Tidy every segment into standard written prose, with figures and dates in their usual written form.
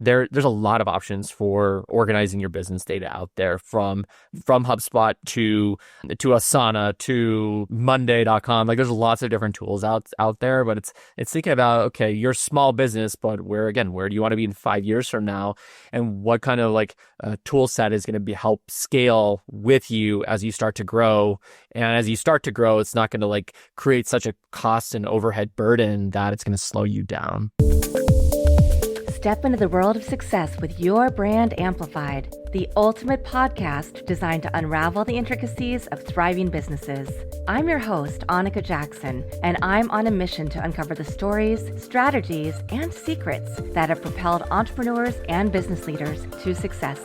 there's a lot of options for organizing your business data out there, from HubSpot to Asana to Monday.com. Like there's lots of different tools out there, but it's thinking about, okay, you're a small business, but where do you want to be in 5 years from now? And what kind of tool set is going to be help scale with you as you start to grow? And as you start to grow, it's not going to create such a cost and overhead burden that it's going to slow you down. Step into the world of success with Your Brand Amplified, the ultimate podcast designed to unravel the intricacies of thriving businesses. I'm your host, Annika Jackson, and I'm on a mission to uncover the stories, strategies, and secrets that have propelled entrepreneurs and business leaders to success.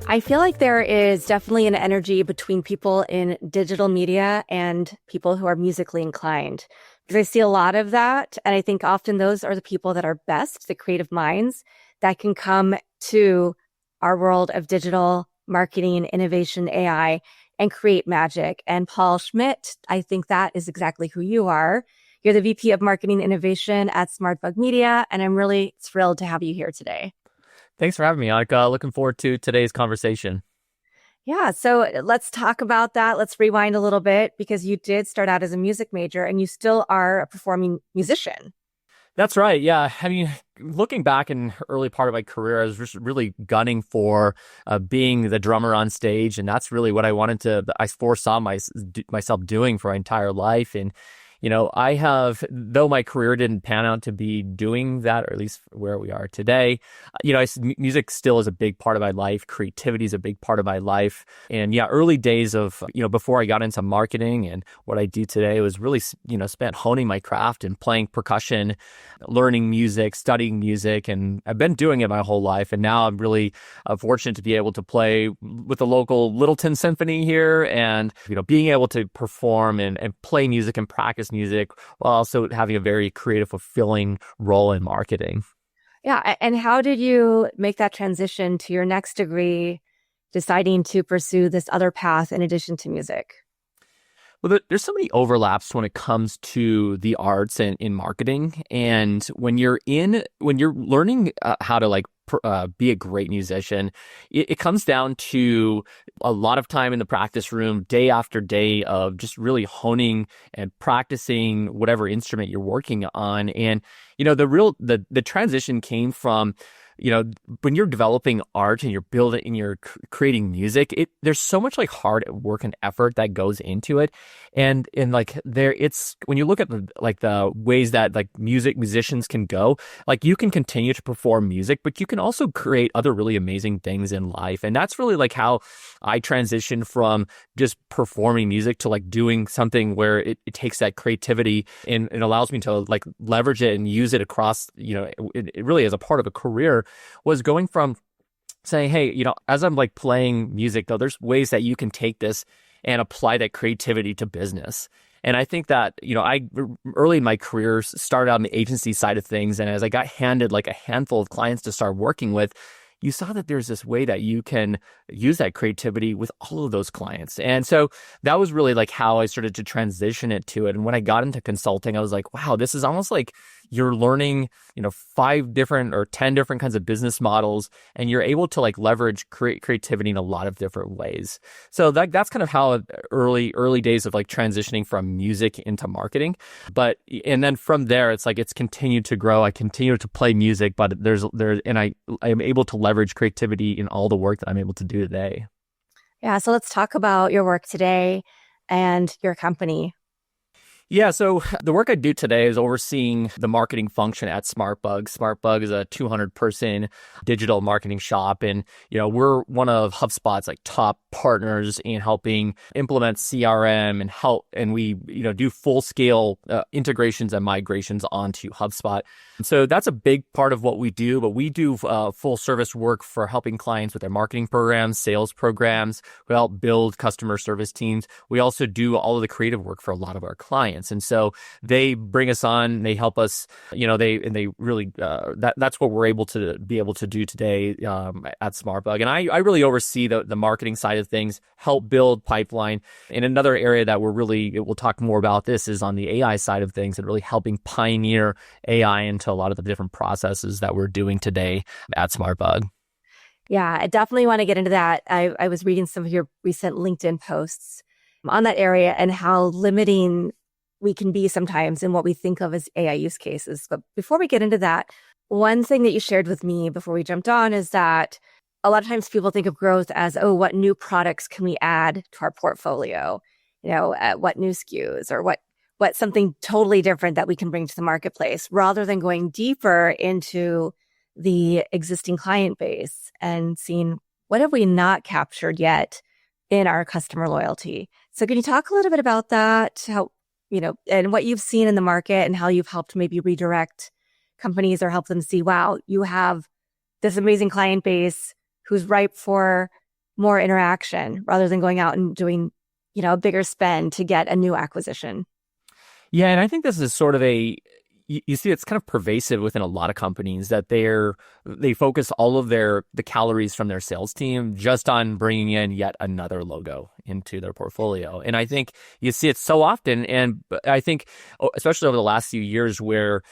I feel like there is definitely an energy between people in digital media and people who are musically inclined. Because I see a lot of that. And I think often those are the people that are best, the creative minds that can come to our world of digital marketing, innovation, AI, and create magic. And Paul Schmidt, I think that is exactly who you are. You're the VP of Marketing Innovation at SmartBug Media. And I'm really thrilled to have you here today. Thanks for having me, Annika. Looking forward to today's conversation. Yeah, so let's talk about that. Let's rewind a little bit, because you did start out as a music major and you still are a performing musician. That's right. Yeah. I mean, looking back in early part of my career, I was just really gunning for being the drummer on stage. And that's really what I foresaw myself doing for my entire life. And though my career didn't pan out to be doing that, or at least where we are today, music still is a big part of my life. Creativity is a big part of my life. And early days of, before I got into marketing and what I do today was really, spent honing my craft and playing percussion, learning music, studying music. And I've been doing it my whole life. And now I'm really fortunate to be able to play with the local Littleton Symphony here and, being able to perform and play music and practice music while also having a very creative, fulfilling role in marketing. Yeah. And how did you make that transition to your next degree, deciding to pursue this other path in addition to music? Well, there's so many overlaps when it comes to the arts and in marketing. And when you're learning how to be a great musician, it comes down to a lot of time in the practice room, day after day of just really honing and practicing whatever instrument you're working on. And, the transition came from, when you're developing art and you're creating music, there's so much hard work and effort that goes into it. And it's when you look at the ways that musicians can go, you can continue to perform music, but you can also create other really amazing things in life. And that's really how I transitioned from just performing music to doing something where it takes that creativity and it allows me to leverage it and use it across, it really as a part of a career, was going from saying, hey, as I'm playing music, though, there's ways that you can take this and apply that creativity to business. And I think that, I early in my career started out on the agency side of things. And as I got handed a handful of clients to start working with, you saw that there's this way that you can use that creativity with all of those clients. And so that was really how I started to transition it to it. And when I got into consulting, I was like, wow, this is almost you're learning, 5 different or 10 different kinds of business models, and you're able to leverage creativity in a lot of different ways. So that's kind of how early days of transitioning from music into marketing. And then from there, it's it's continued to grow. I continue to play music, but I am able to leverage creativity in all the work that I'm able to do today. Yeah. So let's talk about your work today and your company. Yeah, so the work I do today is overseeing the marketing function at SmartBug. SmartBug is a 200-person digital marketing shop, and we're one of HubSpot's top partners in helping implement CRM and we do full-scale integrations and migrations onto HubSpot. And so that's a big part of what we do, but we do full-service work for helping clients with their marketing programs, sales programs. We help build customer service teams. We also do all of the creative work for a lot of our clients. clients. And so they bring us on, they help us, they really, that's what we're able to do today at SmartBug. And I really oversee the marketing side of things, help build pipeline. And another area that we'll talk more about this is on the AI side of things and really helping pioneer AI into a lot of the different processes that we're doing today at SmartBug. Yeah, I definitely want to get into that. I was reading some of your recent LinkedIn posts on that area and how limiting we can be sometimes in what we think of as AI use cases. But before we get into that, one thing that you shared with me before we jumped on is that a lot of times people think of growth as, oh, what new products can we add to our portfolio? What new SKUs or what something totally different that we can bring to the marketplace, rather than going deeper into the existing client base and seeing what have we not captured yet in our customer loyalty. So can you talk a little bit about that? How, and what you've seen in the market and how you've helped maybe redirect companies or help them see, wow, you have this amazing client base who's ripe for more interaction rather than going out and doing, a bigger spend to get a new acquisition. Yeah, and I think this is sort of you see it's kind of pervasive within a lot of companies that they focus all of the calories from their sales team just on bringing in yet another logo into their portfolio. And I think you see it so often. And I think especially over the last few years where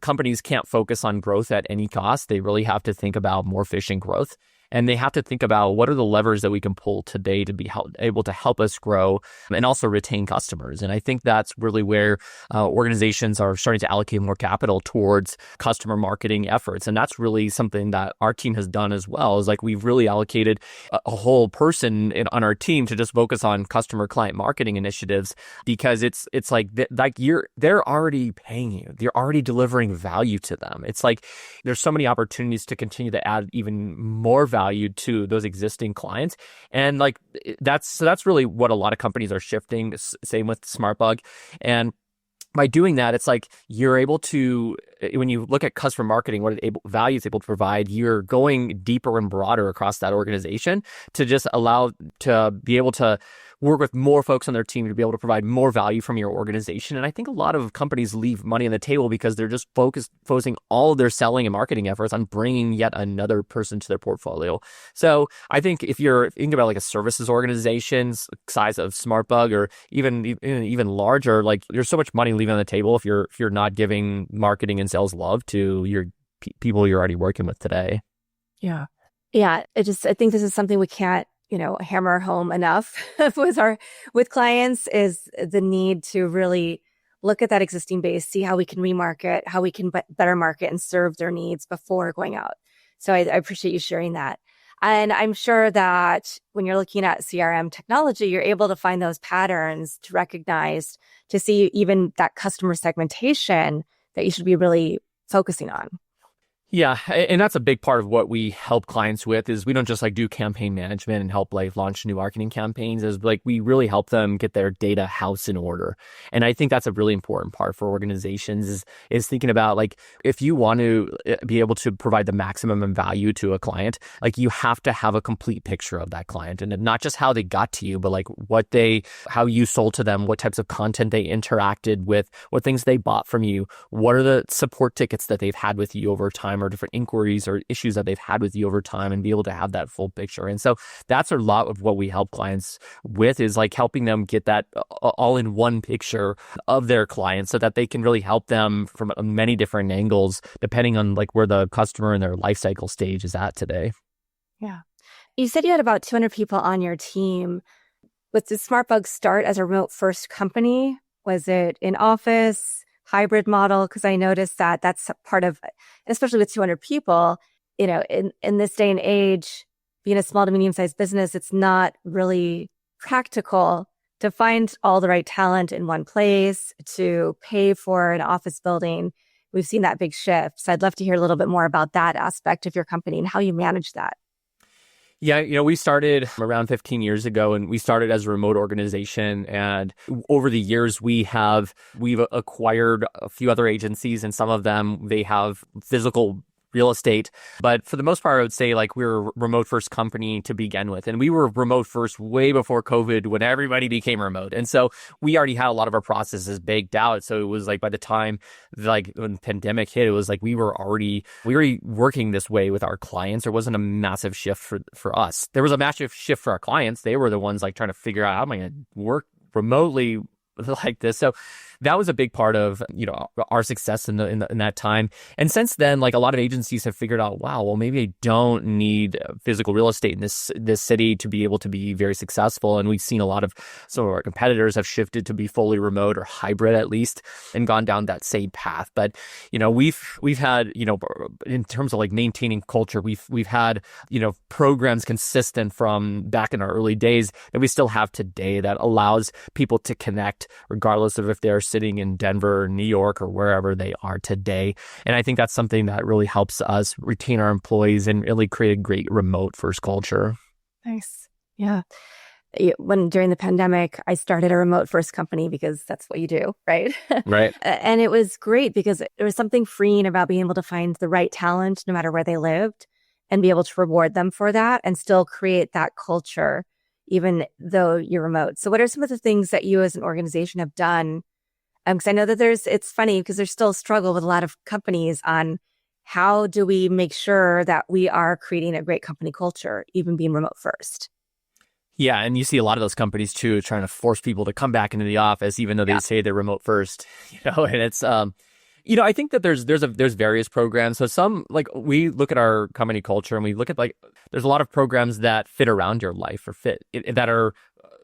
companies can't focus on growth at any cost, they really have to think about more efficient growth. And they have to think about what are the levers that we can pull today to be able to help us grow and also retain customers. And I think that's really where organizations are starting to allocate more capital towards customer marketing efforts. And that's really something that our team has done as well, is like we've really allocated a whole person on our team to just focus on customer client marketing initiatives, because it's like they're already paying you. They're already delivering value to them. It's like there's so many opportunities to continue to add even more value to those existing clients. And like that's really what a lot of companies are shifting. Same with SmartBug. And by doing that, it's like you're able to, when you look at customer marketing, what value it's able to provide, you're going deeper and broader across that organization to just allow to be able to work with more folks on their team to be able to provide more value from your organization. And I think a lot of companies leave money on the table because they're just focusing all of their selling and marketing efforts on bringing yet another person to their portfolio. So I think if you're thinking about like a services organization's size of SmartBug or even larger, like there's so much money leaving on the table if you're not giving marketing and sales love to your people you're already working with today. Yeah. I think this is something we can't hammer home enough with clients, is the need to really look at that existing base, see how we can remarket, how we can better market and serve their needs before going out. So I appreciate you sharing that. And I'm sure that when you're looking at CRM technology, you're able to find those patterns to recognize, to see even that customer segmentation that you should be really focusing on. Yeah, and that's a big part of what we help clients with, is we don't just like do campaign management and help like launch new marketing campaigns, is like we really help them get their data house in order. And I think that's a really important part for organizations is thinking about like, if you want to be able to provide the maximum value to a client, like you have to have a complete picture of that client, and not just how they got to you, but like how you sold to them, what types of content they interacted with, what things they bought from you, what are the support tickets that they've had with you over time, or different inquiries or issues that they've had with you over time, and be able to have that full picture. And so that's a lot of what we help clients with, is like helping them get that all in one picture of their clients so that they can really help them from many different angles, depending on like where the customer and their life cycle stage is at today. Yeah. You said you had about 200 people on your team. Did SmartBug start as a remote first company? Was it in office? Hybrid model? Because I noticed that that's part of, especially with 200 people, in this day and age, being a small to medium-sized business, it's not really practical to find all the right talent in one place, to pay for an office building. We've seen that big shift. So I'd love to hear a little bit more about that aspect of your company and how you manage that. Yeah, we started around 15 years ago, and we started as a remote organization. And over the years, we've acquired a few other agencies, and some of them, they have physical real estate. But for the most part, I would say like we were a remote first company to begin with. And we were remote first way before COVID when everybody became remote. And so we already had a lot of our processes baked out. So it was like by the time like when the pandemic hit, it was like we were already working this way with our clients. There wasn't a massive shift for us. There was a massive shift for our clients. They were the ones like trying to figure out how am I going to work remotely like this. So that was a big part of, our success in that time. And since then, like a lot of agencies have figured out, wow, well, maybe I don't need physical real estate in this city to be able to be very successful. And we've seen a lot of some of our competitors have shifted to be fully remote or hybrid at least and gone down that same path. But, we've had, in terms of like maintaining culture, we've had, programs consistent from back in our early days that we still have today that allows people to connect regardless of if they're sitting in Denver or New York or wherever they are today. And I think that's something that really helps us retain our employees and really create a great remote first culture. Nice. Yeah. During the pandemic, I started a remote first company because that's what you do, right? Right. And it was great because there was something freeing about being able to find the right talent no matter where they lived and be able to reward them for that and still create that culture, even though you're remote. So what are some of the things that you as an organization have done? Because I know that it's funny because there's still a struggle with a lot of companies on how do we make sure that we are creating a great company culture, even being remote first. Yeah, and you see a lot of those companies too trying to force people to come back into the office, even though they say they're remote first. And it's I think that there's various programs. So some like we look at our company culture and we look at like there's a lot of programs that fit around your life or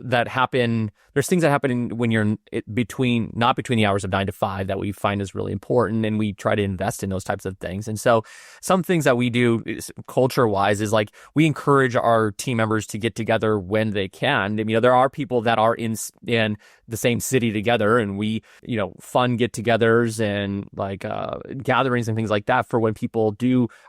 that happen. There's things that happen when you're not between the hours of 9 to 5 that we find is really important, and we try to invest in those types of things. And so some things that we do culture wise is like we encourage our team members to get together when they can. There are people that are in the same city together, and we fun get-togethers and like gatherings and things like that for when people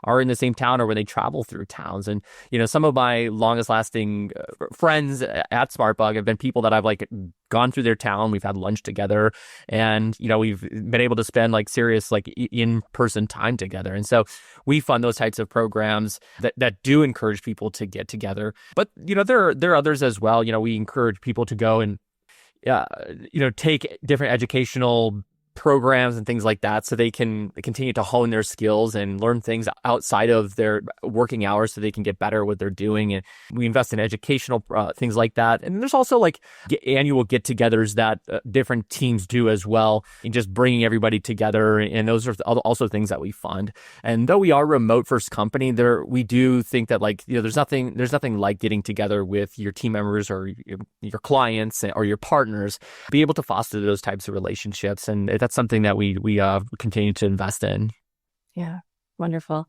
are in the same town or when they travel through towns. And some of my longest lasting friends at SmartBug have been people that I've like gone through their town. We've had lunch together, and we've been able to spend like serious like in-person time together. And so we fund those types of programs that do encourage people to get together. But there are others as well. We encourage people to go and take different educational programs and things like that so they can continue to hone their skills and learn things outside of their working hours so they can get better at what they're doing. And we invest in educational things like that. And there's also like annual get-togethers that different teams do as well, and just bringing everybody together. And those are also things that we fund. And though we are a remote first company, we do think that like there's nothing like getting together with your team members or your clients or your partners, be able to foster those types of relationships. And that's something that we continue to invest in. Yeah, wonderful.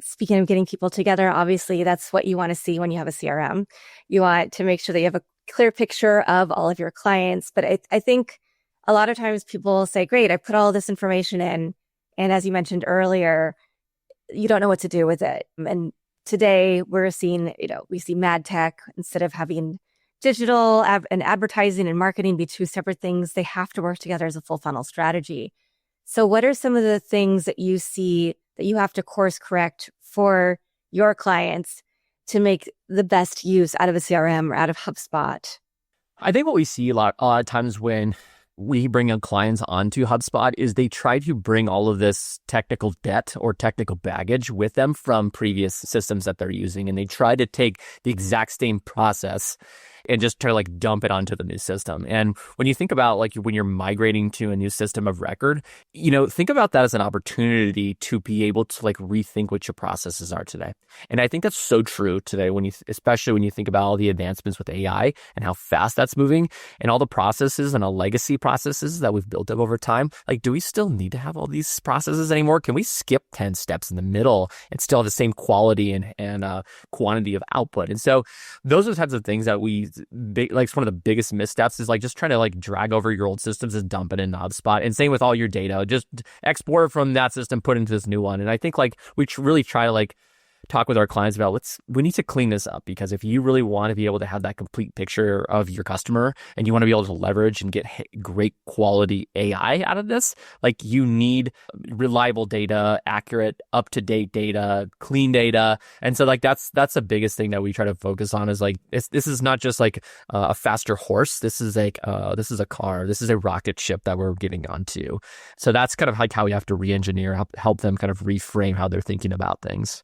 Speaking of getting people together, obviously that's what you want to see when you have a CRM. You want to make sure that you have a clear picture of all of your clients. But I think a lot of times people say, great, I put all this information in. And as you mentioned earlier, you don't know what to do with it. And today we're seeing, we see mad tech, instead of having digital and advertising and marketing be two separate things, they have to work together as a full funnel strategy. So what are some of the things that you see that you have to course correct for your clients to make the best use out of a CRM or out of HubSpot? I think what we see a lot of times when we bring in clients onto HubSpot is they try to bring all of this technical debt or technical baggage with them from previous systems that they're using. And they try to take the exact same process and just try to like dump it onto the new system. And when you think about like when you're migrating to a new system of record, think about that as an opportunity to be able to like rethink what your processes are today. And I think that's so true today especially when you think about all the advancements with AI and how fast that's moving and all the processes and all legacy processes that we've built up over time. Like, do we still need to have all these processes anymore? Can we skip 10 steps in the middle and still have the same quality and quantity of output? And so those are the types of things that like one of the biggest missteps is like just trying to like drag over your old systems and dump it in HubSpot. And same with all your data, just export from that system, put into this new one. And I think like we really try to like talk with our clients about we need to clean this up, because if you really want to be able to have that complete picture of your customer and you want to be able to leverage and get great quality AI out of this, like you need reliable data, accurate, up-to-date data, clean data. And so like that's the biggest thing that we try to focus on is like this is not just like a faster horse. This is like this is a car. This is a rocket ship that we're getting onto. So that's kind of like how we have to re-engineer, help them kind of reframe how they're thinking about things.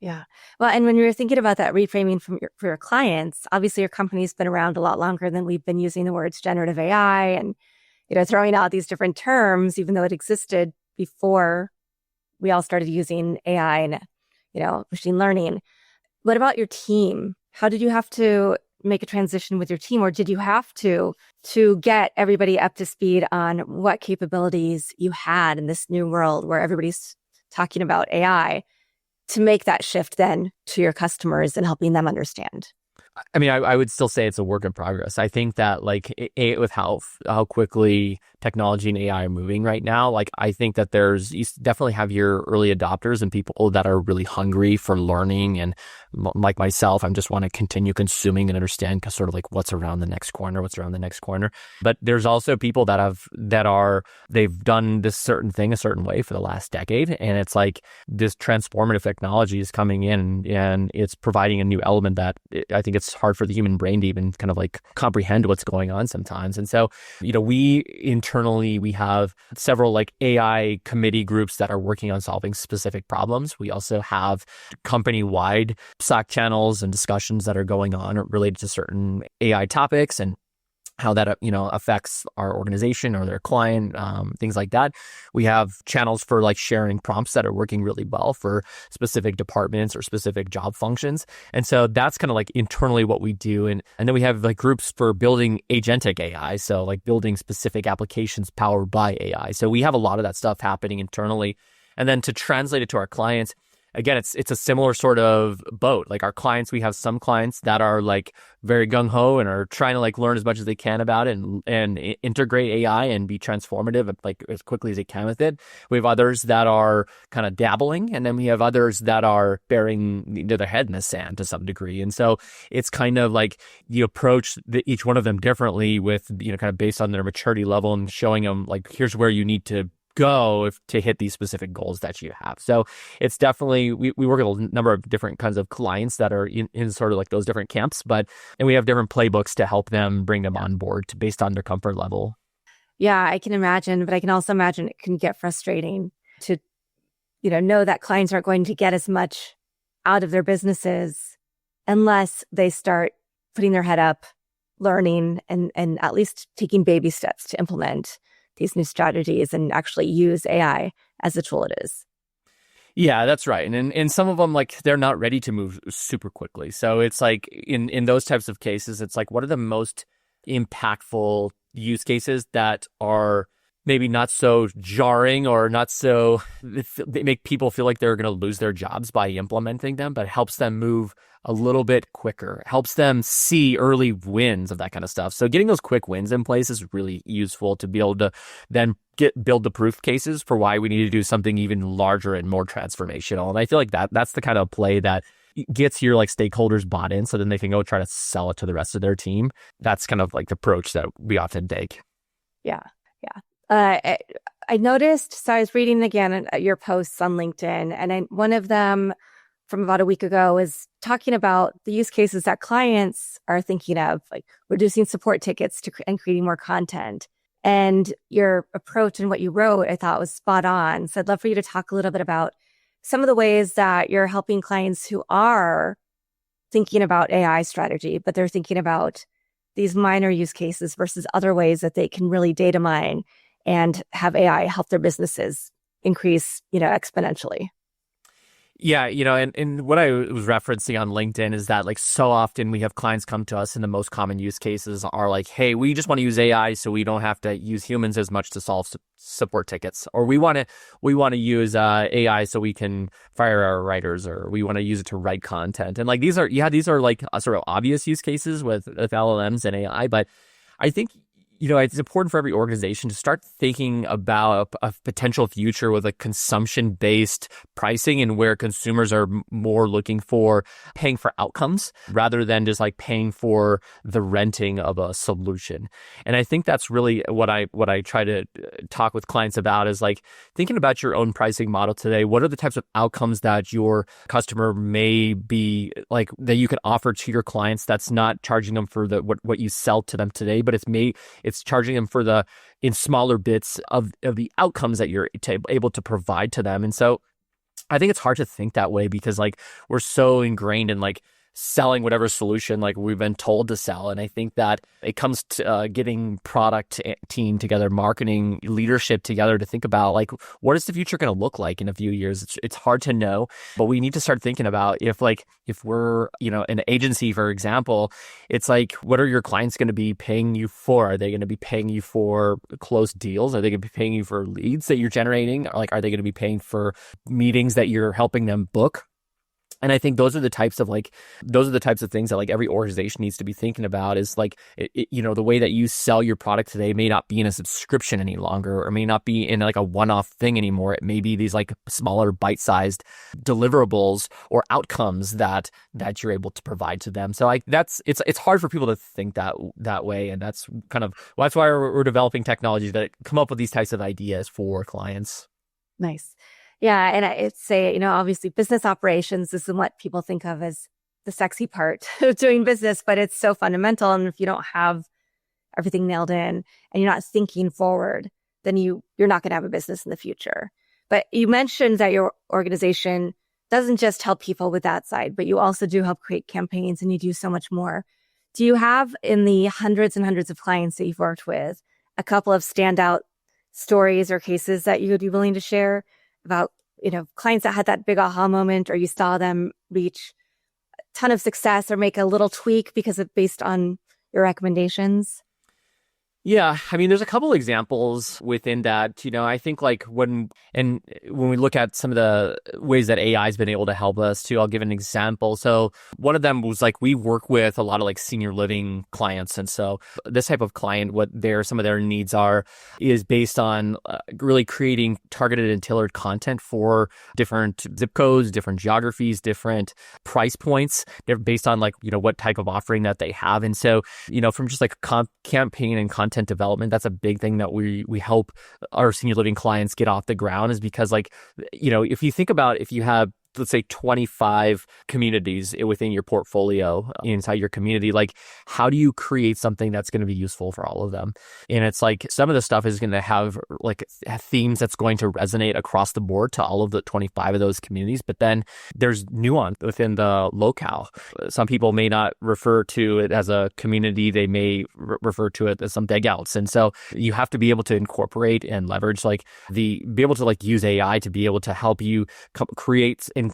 Yeah. Well, and when you're thinking about that reframing for your clients, obviously your company's been around a lot longer than we've been using the words generative AI and, throwing out these different terms, even though it existed before we all started using AI and, machine learning. What about your team? How did you have to make a transition with your team, or did you have to get everybody up to speed on what capabilities you had in this new world where everybody's talking about AI, to make that shift then to your customers and helping them understand? I mean, I would still say it's a work in progress. I think that like with how quickly technology and AI are moving right now, like I think that you definitely have your early adopters and people that are really hungry for learning. And like myself, I just want to continue consuming and understand sort of like what's around the next corner. But there's also people they've done this certain thing a certain way for the last decade. And it's like this transformative technology is coming in and it's providing a new element that I think it's hard for the human brain to even kind of like comprehend what's going on sometimes. And so, we internally, we have several like AI committee groups that are working on solving specific problems. We also have company-wide Slack channels and discussions that are going on related to certain AI topics and how that affects our organization or their client, things like that. We have channels for like sharing prompts that are working really well for specific departments or specific job functions. And so that's kind of like internally what we do. And then we have like groups for building agentic AI. So like building specific applications powered by AI. So we have a lot of that stuff happening internally. And then to translate it to our clients, again, it's a similar sort of boat. Like our clients, we have some clients that are like very gung-ho and are trying to like learn as much as they can about it and integrate AI and be transformative like as quickly as they can with it. We have others that are kind of dabbling, and then we have others that are burying their head in the sand to some degree. And so it's kind of like you approach each one of them differently with, kind of based on their maturity level and showing them like, here's where you need to go to hit these specific goals that you have. So it's definitely, we work with a number of different kinds of clients that are in sort of like those different camps, and we have different playbooks to help them bring them on board based on their comfort level. Yeah, I can imagine, but I can also imagine it can get frustrating to, know that clients aren't going to get as much out of their businesses unless they start putting their head up, learning, and at least taking baby steps to implement these new strategies and actually use AI as the tool it is. Yeah, that's right. And some of them, like, they're not ready to move super quickly. So it's like in those types of cases, it's like, what are the most impactful use cases that are maybe not so jarring or not so, they make people feel like they're going to lose their jobs by implementing them, but it helps them move a little bit quicker, helps them see early wins of that kind of stuff. So getting those quick wins in place is really useful to be able to then build the proof cases for why we need to do something even larger and more transformational. And I feel like that's the kind of play that gets your like stakeholders bought in, so then they can go try to sell it to the rest of their team. That's kind of like the approach that we often take. Yeah. I noticed, so I was reading again your posts on LinkedIn, and one of them from about a week ago is talking about the use cases that clients are thinking of, like reducing support tickets and creating more content. And your approach and what you wrote, I thought was spot on. So I'd love for you to talk a little bit about some of the ways that you're helping clients who are thinking about AI strategy, but they're thinking about these minor use cases versus other ways that they can really data mine and have AI help their businesses increase, exponentially. Yeah, and what I was referencing on LinkedIn is that like so often we have clients come to us and the most common use cases are like, hey, we just want to use AI so we don't have to use humans as much to solve support tickets, or we want to use AI so we can fire our writers, or we want to use it to write content. And like these are like sort of obvious use cases with LLMs and AI, but I think it's important for every organization to start thinking about a potential future with a consumption-based pricing and where consumers are more looking for paying for outcomes rather than just like paying for the renting of a solution. And I think that's really what I try to talk with clients about is like thinking about your own pricing model today. What are the types of outcomes that your customer may be like that you can offer to your clients that's not charging them for what you sell to them today, but it's charging them for in smaller bits of the outcomes that you're able to provide to them. And so I think it's hard to think that way because like we're so ingrained in like selling whatever solution like we've been told to sell. And I think that it comes to getting product team together, marketing leadership together to think about like, what is the future going to look like in a few years? It's hard to know, but we need to start thinking about if we're, an agency, for example, it's like, what are your clients going to be paying you for? Are they going to be paying you for closed deals? Are they going to be paying you for leads that you're generating? Or like, are they going to be paying for meetings that you're helping them book? And I think those are the types of things that like every organization needs to be thinking about is like, the way that you sell your product today may not be in a subscription any longer or may not be in like a one-off thing anymore. It may be these like smaller bite-sized deliverables or outcomes that you're able to provide to them. So it's hard for people to think that way. And that's why we're developing technologies that come up with these types of ideas for clients. Nice. Yeah. And I'd say, obviously business operations isn't what people think of as the sexy part of doing business, but it's so fundamental. And if you don't have everything nailed in and you're not thinking forward, then you're not going to have a business in the future. But you mentioned that your organization doesn't just help people with that side, but you also do help create campaigns and you do so much more. Do you have in the hundreds and hundreds of clients that you've worked with, a couple of standout stories or cases that you would be willing to share about, clients that had that big aha moment or you saw them reach a ton of success or make a little tweak based on your recommendations? Yeah, I mean, there's a couple examples within that. I think like when we look at some of the ways that AI has been able to help us too, I'll give an example. So one of them was like we work with a lot of like senior living clients, and so this type of client, what some of their needs is based on really creating targeted and tailored content for different zip codes, different geographies, different price points. They're based on like what type of offering that they have, and so from just like campaign and content development, that's a big thing that we help our senior living clients get off the ground is because like, if you think about if you have let's say 25 communities within your portfolio inside your community, like how do you create something that's going to be useful for all of them? And it's like some of the stuff is going to have like themes that's going to resonate across the board to all of the 25 of those communities. But then there's nuance within the locale. Some people may not refer to it as a community. They may refer to it as something else. And so you have to be able to incorporate and leverage be able to use AI to be able to help you create and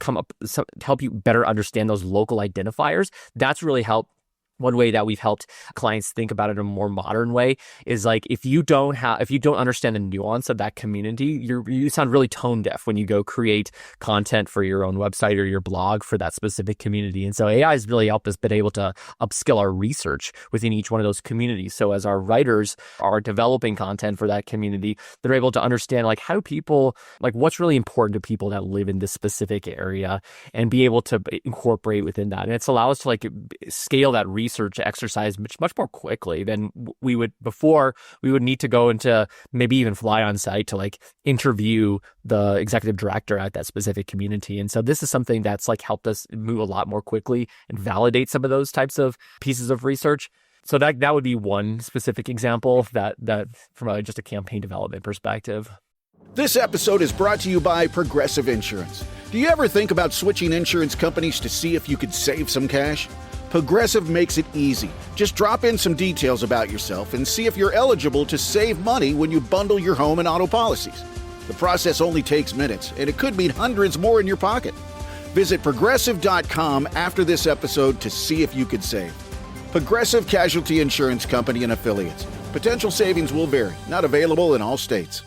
help you better understand those local identifiers. That's really helped. One way that we've helped clients think about it in a more modern way is like if you don't understand the nuance of that community, you sound really tone deaf when you go create content for your own website or your blog for that specific community. And so AI has really helped us been able to upskill our research within each one of those communities. So as our writers are developing content for that community, they're able to understand like how people what's really important to people that live in this specific area and be able to incorporate within that. And it's allow us to scale that research exercise much more quickly than we would before. We would need to go into maybe even fly on site to interview the executive director at that specific community. And so this is something that's helped us move a lot more quickly and validate some of those types of pieces of research. So that would be one specific example that from just a campaign development perspective. This episode is brought to you by Progressive Insurance. Do you ever think about switching insurance companies to see if you could save some cash? Progressive makes it easy. Just drop in some details about yourself and see if you're eligible to save money when you bundle your home and auto policies. The process only takes minutes, and it could mean hundreds more in your pocket. Visit Progressive.com after this episode to see if you could save. Progressive Casualty Insurance Company and Affiliates. Potential savings will vary. Not available in all states.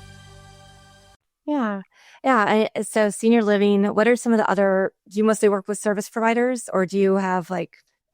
Yeah. Yeah. So senior living, what are some of the other, do you mostly work with service providers or do you have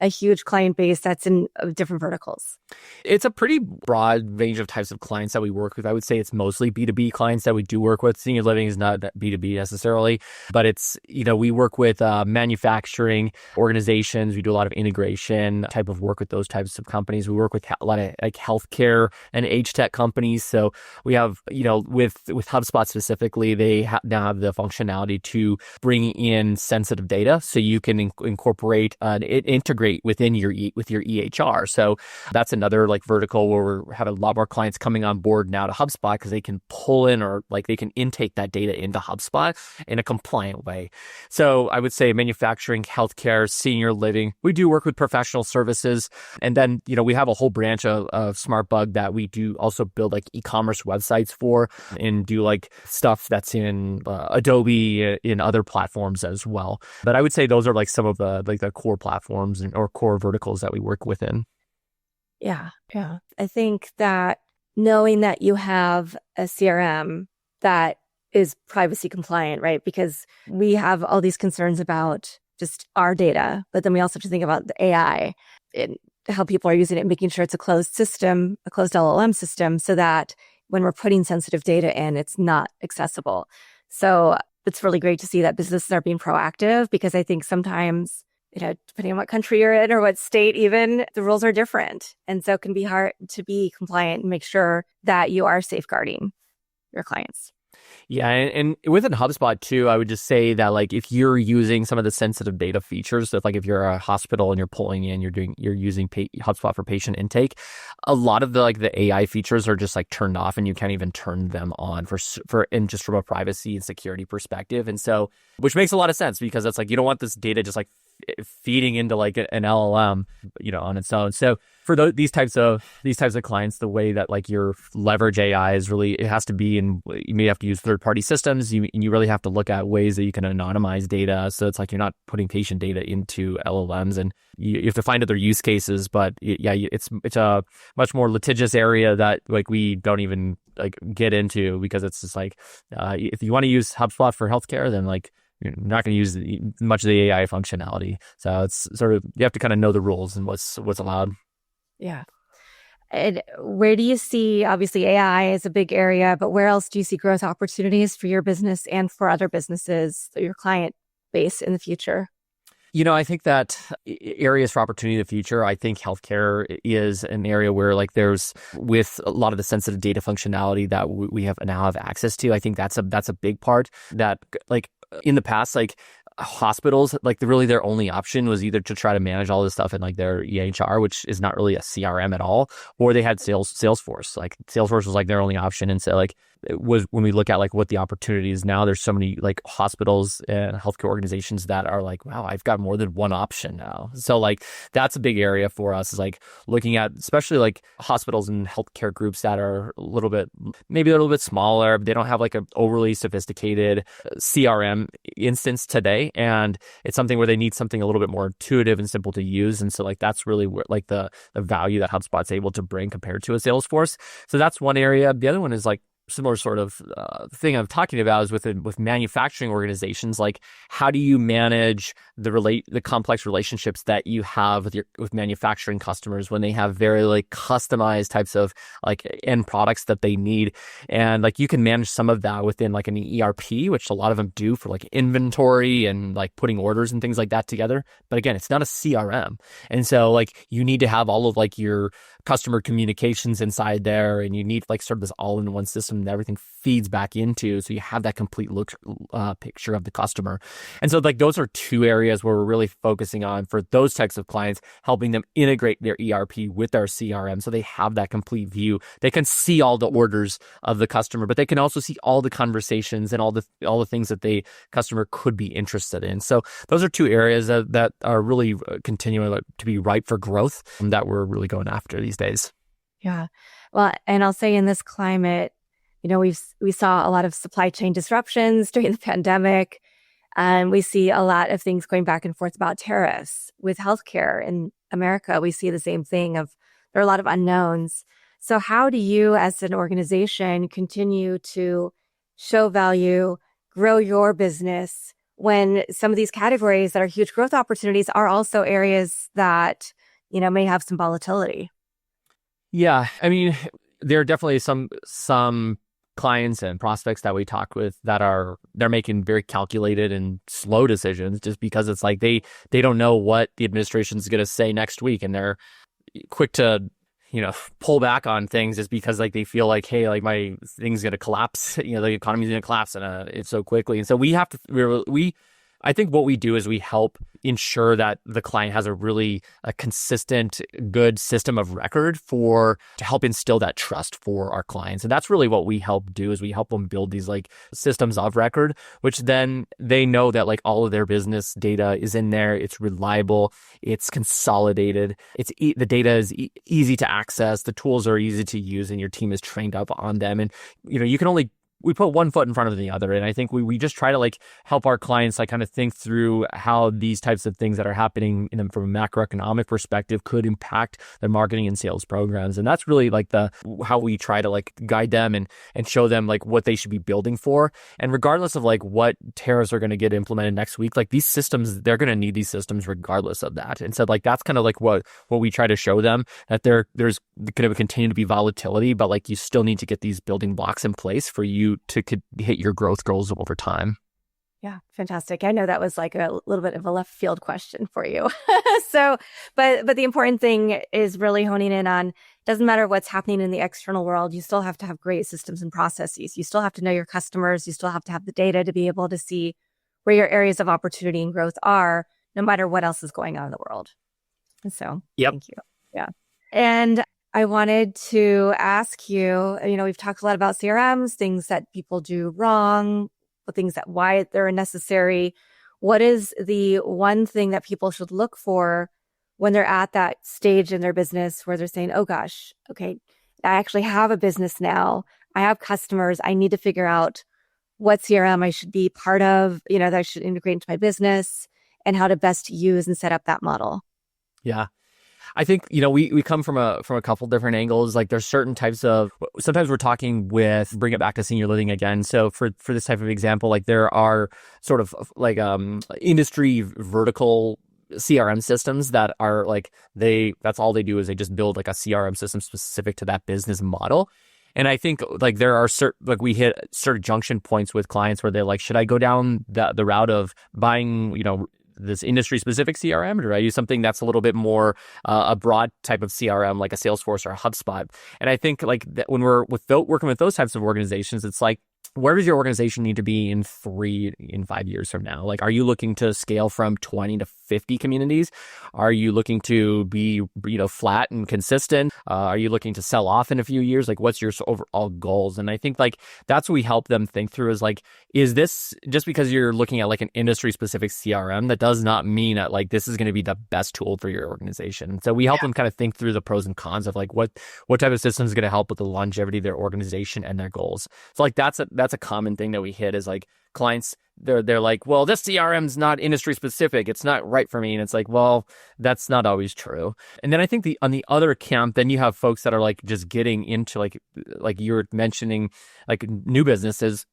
a huge client base that's in different verticals? It's a pretty broad range of types of clients that we work with. I would say it's mostly B2B clients that we do work with. Senior living is not B2B necessarily, but it's, we work with manufacturing organizations. We do a lot of integration type of work with those types of companies. We work with a lot of like healthcare and age tech companies. So we have, with HubSpot specifically, they now have the functionality to bring in sensitive data, so you can incorporate integrate within with your EHR. So that's another like vertical where we have a lot more clients coming on board now to HubSpot because they can pull in or like they can intake that data into HubSpot in a compliant way. So I would say manufacturing, healthcare, senior living. We do work with professional services. And then, we have a whole branch of SmartBug that we do also build like e-commerce websites for and do like stuff that's in Adobe, in other platforms as well. But I would say those are like some of the core platforms or core verticals that we work within. Yeah. I think that knowing that you have a CRM that is privacy compliant, right? Because we have all these concerns about just our data, but then we also have to think about the AI and how people are using it, making sure it's a closed system, a closed LLM system, so that when we're putting sensitive data in, it's not accessible. So it's really great to see that businesses are being proactive, because I think sometimes, depending on what country you're in or what state even, the rules are different. And so it can be hard to be compliant and make sure that you are safeguarding your clients. Yeah, and within HubSpot too, I would just say that like if you're using some of the sensitive data features, so if you're a hospital and you're pulling in, you're using HubSpot for patient intake, a lot of the AI features are just like turned off, and you can't even turn them on and just from a privacy and security perspective. And so, which makes a lot of sense, because it's like you don't want this data just like feeding into like an LLM, on its own. So for these types of clients, the way that like your leverage AI is really, it has to be you may have to use third-party systems. And you really have to look at ways that you can anonymize data. So it's like you're not putting patient data into LLMs, and you have to find other use cases. But it's a much more litigious area that like we don't even like get into, because it's just like if you want to use HubSpot for healthcare, then like you're not going to use much of the AI functionality. So it's sort of, you have to kind of know the rules and what's allowed. Yeah. And where do you see, obviously AI is a big area, but where else do you see growth opportunities for your business and for other businesses, your client base in the future? I think that areas for opportunity in the future, I think healthcare is an area where like there's, with a lot of the sensitive data functionality that we now have access to, I think that's a big part that like in the past, like hospitals, like really their only option was either to try to manage all this stuff in like their EHR, which is not really a CRM at all, or they had Salesforce. Like Salesforce was like their only option. And so like it was, when we look at like what the opportunity is now, there's so many like hospitals and healthcare organizations that are like, wow, I've got more than one option now. So like that's a big area for us, is like looking at especially like hospitals and healthcare groups that are maybe a little bit smaller. They don't have like an overly sophisticated CRM instance today. And it's something where they need something a little bit more intuitive and simple to use. And so like that's really where like the value that HubSpot's able to bring compared to a Salesforce. So that's one area. The other one is like similar sort of thing I'm talking about is with manufacturing organizations. Like, how do you manage the complex relationships that you have with manufacturing customers when they have very like customized types of like end products that they need? And like you can manage some of that within like an ERP, which a lot of them do for like inventory and like putting orders and things like that together. But again, it's not a CRM. And so like you need to have all of like your customer communications inside there, and you need like sort of this all-in-one system that everything feeds back into, so you have that complete picture of the customer. And so like those are two areas where we're really focusing on for those types of clients, helping them integrate their ERP with their CRM so they have that complete view. They can see all the orders of the customer, but they can also see all the conversations and all the things that the customer could be interested in. So those are two areas that are really continuing to be ripe for growth, that we're really going after these days. Yeah. Well, and I'll say in this climate, we saw a lot of supply chain disruptions during the pandemic, and we see a lot of things going back and forth about tariffs. With healthcare in America, we see the same thing there are a lot of unknowns. So how do you as an organization continue to show value, grow your business when some of these categories that are huge growth opportunities are also areas that, may have some volatility. Yeah. I mean, there are definitely some clients and prospects that we talk with that they're making very calculated and slow decisions just because it's like they don't know what the administration is going to say next week, and they're quick to pull back on things just because like they feel like, hey, like my thing's going to collapse, the economy's going to collapse and it's so quickly. And so I think what we do is we help ensure that the client has a consistent, good system of record to help instill that trust for our clients. And that's really what we help do, is we help them build these like systems of record, which then they know that like all of their business data is in there. It's reliable. It's consolidated. The data is easy to access. The tools are easy to use, and your team is trained up on them. And, we put one foot in front of the other. And I think we just try to like help our clients like kind of think through how these types of things that are happening in them from a macroeconomic perspective could impact their marketing and sales programs. And that's really like how we try to like guide them and show them like what they should be building for. And regardless of like what tariffs are going to get implemented next week, like these systems, they're going to need these systems regardless of that. And so like that's kind of like what we try to show them, that there's going to continue to be volatility, but like you still need to get these building blocks in place for you to hit your growth goals over time. Yeah, fantastic. I know that was like a little bit of a left field question for you. But the important thing is really honing in on, doesn't matter what's happening in the external world, you still have to have great systems and processes. You still have to know your customers. You still have to have the data to be able to see where your areas of opportunity and growth are, no matter what else is going on in the world. And so, Thank you. Yeah. And I wanted to ask you, we've talked a lot about CRMs, things that people do wrong, things that why they're necessary. What is the one thing that people should look for when they're at that stage in their business where they're saying, oh gosh, okay, I actually have a business now. I have customers. I need to figure out what CRM I should be part of, that I should integrate into my business, and how to best use and set up that model. Yeah. I think, we come from a couple different angles. Like there's certain types of, sometimes we're talking bring it back to senior living again. So for this type of example, like there are sort of like industry vertical CRM systems that are like, that's all they do is they just build like a CRM system specific to that business model. And I think like there are we hit certain junction points with clients where they're like, should I go down the route of buying, this industry specific CRM, or I use something that's a little bit more a broad type of CRM like a Salesforce or a HubSpot? And I think like that when we're working with those types of organizations, it's like, where does your organization need to be in 5 years from now? Like, are you looking to scale from 20 to 50 communities? Are you looking to be, flat and consistent? Are you looking to sell off in a few years? Like, what's your overall goals? And I think like that's what we help them think through, is like, is this just because you're looking at like an industry specific CRM, that does not mean that like this is going to be the best tool for your organization. So we help them kind of think through the pros and cons of like what type of system is going to help with the longevity of their organization and their goals. So like that's a common thing that we hit, is like clients, they're like, well, this CRM's not industry specific, it's not right for me. And it's like, well, that's not always true. And then I think on the other camp, then you have folks that are like just getting into like you're mentioning, like new businesses,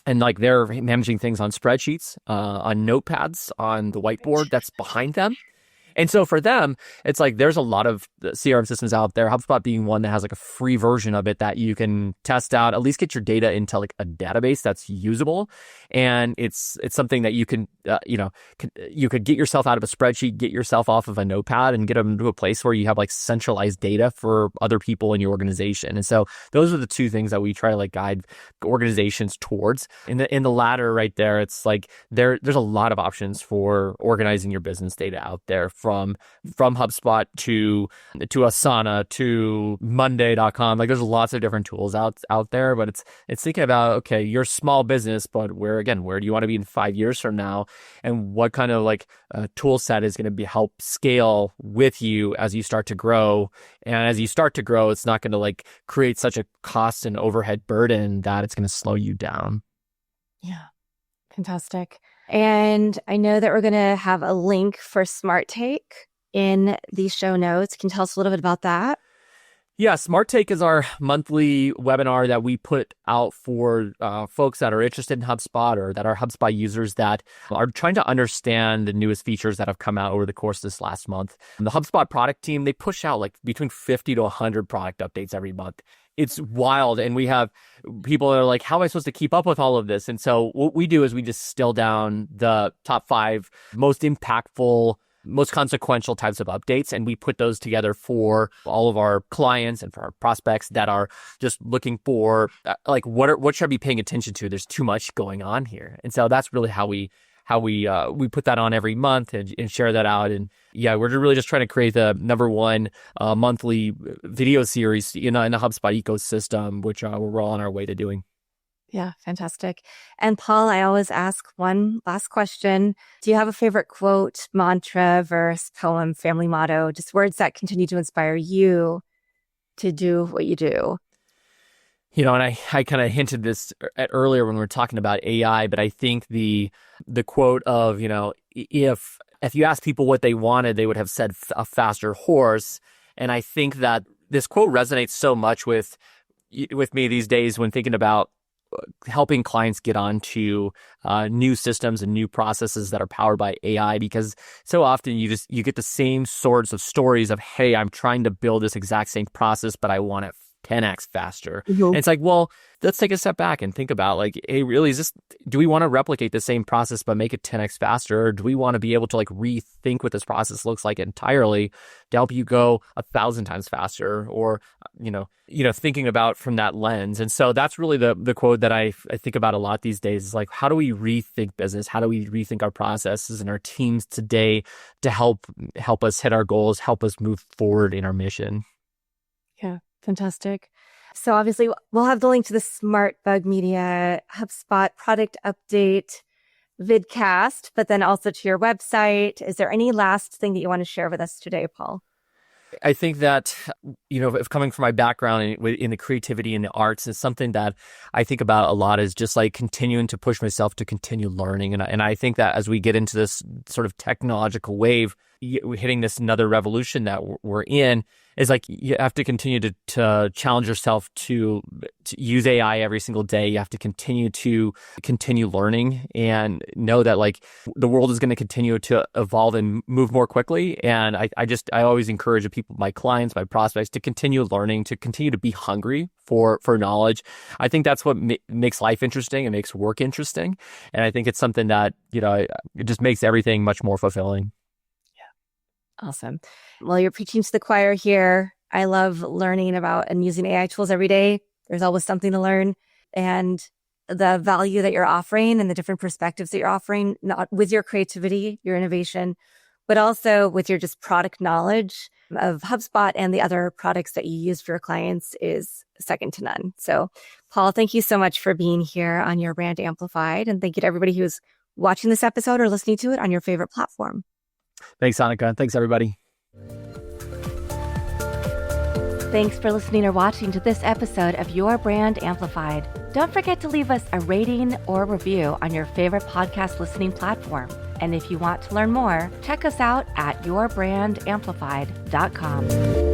and like they're managing things on spreadsheets, on notepads, on the whiteboard that's behind them. And so for them, it's like there's a lot of CRM systems out there, HubSpot being one that has like a free version of it that you can test out, at least get your data into like a database that's usable. And it's something that you can, you could get yourself out of a spreadsheet, get yourself off of a notepad, and get them into a place where you have like centralized data for other people in your organization. And so those are the two things that we try to like guide organizations towards. In the latter right there, it's like there's a lot of options for organizing your business data out there, from HubSpot to Asana to Monday.com. Like there's lots of different tools out there, but it's thinking about, okay, you're a small business, but where do you want to be in 5 years from now? And what kind of like tool set is going to help scale with you as you start to grow? And as you start to grow, it's not going to like create such a cost and overhead burden that it's going to slow you down. Yeah. Fantastic. And I know that we're going to have a link for Smart Take in the show notes. Can you tell us a little bit about that? Yeah, Smart Take is our monthly webinar that we put out for folks that are interested in HubSpot or that are HubSpot users that are trying to understand the newest features that have come out over the course of this last month. And the HubSpot product team, they push out like between 50 to 100 product updates every month. It's wild. And we have people that are like, how am I supposed to keep up with all of this? And so what we do is we just distill down the top 5 most impactful, most consequential types of updates, and we put those together for all of our clients and for our prospects that are just looking for like what should I be paying attention to? There's too much going on here, and so that's really how we put that on every month and share that out. And yeah, we're really just trying to create the number one monthly video series in the HubSpot ecosystem, which we're well on our way to doing. Yeah, fantastic. And Paul, I always ask one last question. Do you have a favorite quote, mantra, verse, poem, family motto, just words that continue to inspire you to do what you do? And I kind of hinted this earlier when we were talking about AI, but I think the quote of, if you ask people what they wanted, they would have said a faster horse. And I think that this quote resonates so much with me these days when thinking about helping clients get onto new systems and new processes that are powered by AI, because so often you get the same sorts of stories of, hey, I'm trying to build this exact same process, but I want it 10x faster. Mm-hmm. And it's like, well, let's take a step back and think about like, hey, really, do we want to replicate the same process but make it 10x faster? Or do we want to be able to like rethink what this process looks like entirely to help you go 1,000 times faster? Or, thinking about from that lens. And so that's really the quote that I think about a lot these days is like, how do we rethink business? How do we rethink our processes and our teams today to help us hit our goals, help us move forward in our mission? Yeah. Fantastic. So obviously we'll have the link to the Smart Bug Media HubSpot product update vidcast, but then also to your website. Is there any last thing that you want to share with us today, Paul? I think that, if coming from my background in the creativity and the arts is something that I think about a lot is just like continuing to push myself to continue learning. And I think that as we get into this sort of technological wave, we're hitting this another revolution that we're in, is like you have to continue to challenge yourself to use AI every single day. You have to continue learning and know that like the world is going to continue to evolve and move more quickly. And I always encourage people, my clients, my prospects, to continue learning, to continue to be hungry for knowledge. I think that's what makes life interesting and makes work interesting. And I think it's something that, it just makes everything much more fulfilling. Awesome. Well, you're preaching to the choir here. I love learning about and using AI tools every day. There's always something to learn. And the value that you're offering and the different perspectives that you're offering, not with your creativity, your innovation, but also with your just product knowledge of HubSpot and the other products that you use for your clients is second to none. So, Paul, thank you so much for being here on Your Brand Amplified. And thank you to everybody who's watching this episode or listening to it on your favorite platform. Thanks, Annika. Thanks, everybody. Thanks for listening or watching to this episode of Your Brand Amplified. Don't forget to leave us a rating or review on your favorite podcast listening platform. And if you want to learn more, check us out at yourbrandamplified.com.